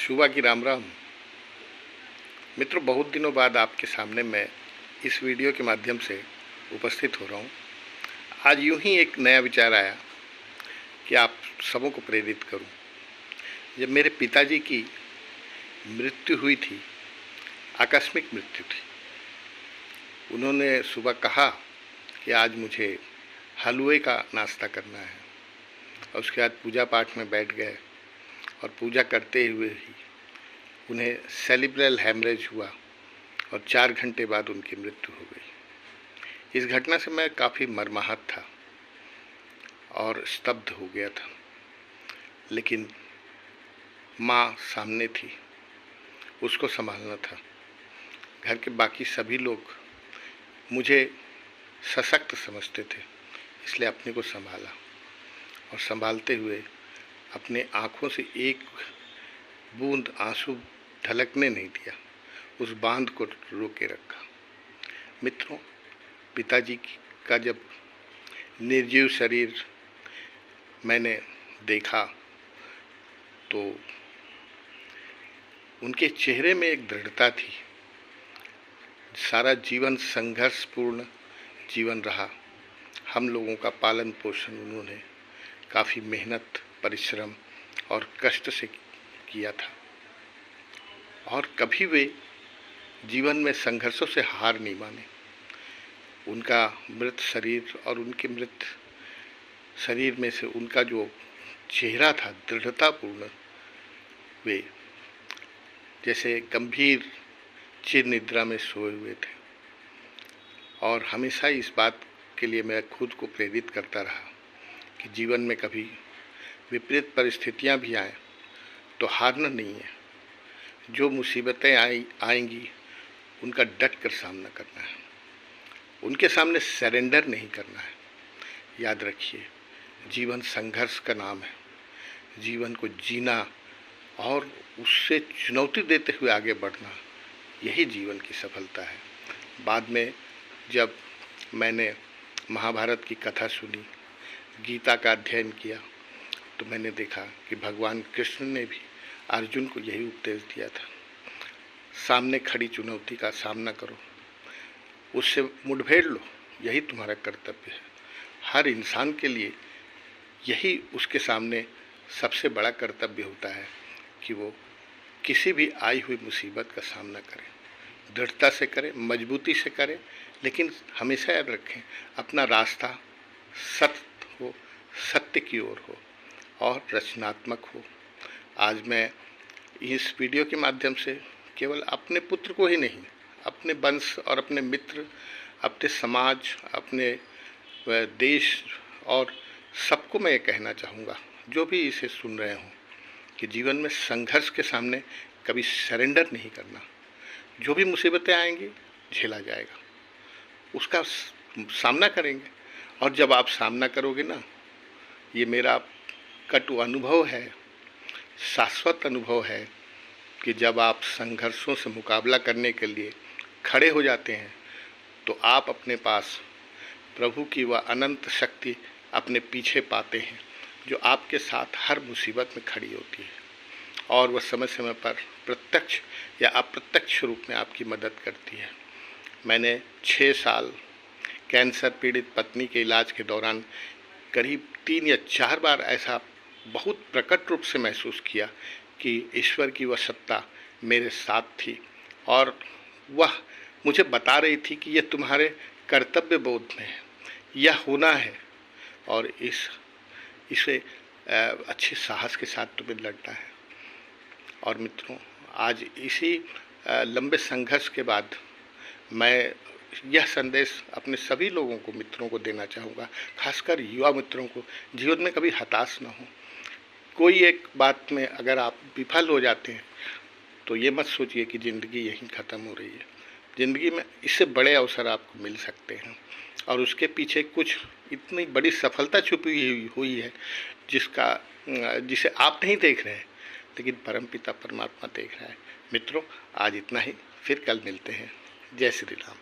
सुबह की राम राम। मित्रों, बहुत दिनों बाद आपके सामने मैं इस वीडियो के माध्यम से उपस्थित हो रहा हूँ। आज यूं ही एक नया विचार आया कि आप सबों को प्रेरित करूं। जब मेरे पिताजी की मृत्यु हुई थी, आकस्मिक मृत्यु थी, उन्होंने सुबह कहा कि आज मुझे हलवे का नाश्ता करना है, और उसके बाद पूजा पाठ में बैठ गए और पूजा करते हुए ही उन्हें सेरिब्रल हैमरेज हुआ और 4 घंटे बाद उनकी मृत्यु हो गई। इस घटना से मैं काफ़ी मर्माहत था और स्तब्ध हो गया था, लेकिन माँ सामने थी, उसको संभालना था। घर के बाकी सभी लोग मुझे सशक्त समझते थे, इसलिए अपने को संभाला और संभालते हुए अपने आँखों से एक बूंद आंसू ढलकने नहीं दिया, उस बांध को रोके रखा। मित्रों, पिताजी का जब निर्जीव शरीर मैंने देखा तो उनके चेहरे में एक दृढ़ता थी। सारा जीवन संघर्षपूर्ण जीवन रहा। हम लोगों का पालन पोषण उन्होंने काफ़ी मेहनत, परिश्रम और कष्ट से किया था, और कभी वे जीवन में संघर्षों से हार नहीं माने। उनका मृत शरीर और उनके मृत शरीर में से उनका जो चेहरा था दृढ़तापूर्ण, वे जैसे गंभीर चिर निद्रा में सोए हुए थे। और हमेशा इस बात के लिए मैं खुद को प्रेरित करता रहा कि जीवन में कभी विपरीत परिस्थितियां भी आएँ तो हारना नहीं है। जो मुसीबतें आएंगी उनका डट कर सामना करना है, उनके सामने सरेंडर नहीं करना है। याद रखिए, जीवन संघर्ष का नाम है। जीवन को जीना और उससे चुनौती देते हुए आगे बढ़ना, यही जीवन की सफलता है। बाद में जब मैंने महाभारत की कथा सुनी, गीता का अध्ययन किया, तो मैंने देखा कि भगवान कृष्ण ने भी अर्जुन को यही उपदेश दिया था। सामने खड़ी चुनौती का सामना करो, उससे मुठभेड़ लो, यही तुम्हारा कर्तव्य है। हर इंसान के लिए यही उसके सामने सबसे बड़ा कर्तव्य होता है कि वो किसी भी आई हुई मुसीबत का सामना करे, दृढ़ता से करे, मजबूती से करे, लेकिन हमेशा याद रखें अपना रास्ता सत्य हो, सत्य की ओर हो और रचनात्मक हो। आज मैं इस वीडियो के माध्यम से केवल अपने पुत्र को ही नहीं, अपने वंश और अपने मित्र, अपने समाज, अपने देश और सबको मैं ये कहना चाहूँगा, जो भी इसे सुन रहे हों, कि जीवन में संघर्ष के सामने कभी सरेंडर नहीं करना। जो भी मुसीबतें आएंगी झेला जाएगा, उसका सामना करेंगे। और जब आप सामना करोगे ना, ये मेरा कटु अनुभव है, शाश्वत अनुभव है, कि जब आप संघर्षों से मुकाबला करने के लिए खड़े हो जाते हैं तो आप अपने पास प्रभु की वह अनंत शक्ति अपने पीछे पाते हैं, जो आपके साथ हर मुसीबत में खड़ी होती है, और वह समय समय पर प्रत्यक्ष या अप्रत्यक्ष रूप में आपकी मदद करती है। मैंने 6 साल कैंसर पीड़ित पत्नी के इलाज के दौरान करीब 3 या 4 बार ऐसा बहुत प्रकट रूप से महसूस किया कि ईश्वर की वह सत्ता मेरे साथ थी, और वह मुझे बता रही थी कि यह तुम्हारे कर्तव्य बोध में है, यह होना है, और इसे अच्छे साहस के साथ तुम्हें लड़ना है। और मित्रों, आज इसी लंबे संघर्ष के बाद मैं यह संदेश अपने सभी लोगों को, मित्रों को देना चाहूँगा, खासकर युवा मित्रों को, जीवन में कभी हताश न हो। कोई एक बात में अगर आप विफल हो जाते हैं तो ये मत सोचिए कि ज़िंदगी यहीं ख़त्म हो रही है। ज़िंदगी में इससे बड़े अवसर आपको मिल सकते हैं, और उसके पीछे कुछ इतनी बड़ी सफलता छुपी हुई है जिसे आप नहीं देख रहे हैं, लेकिन परमपिता परमात्मा देख रहा है। मित्रों, आज इतना ही, फिर कल मिलते हैं। जय श्री राम।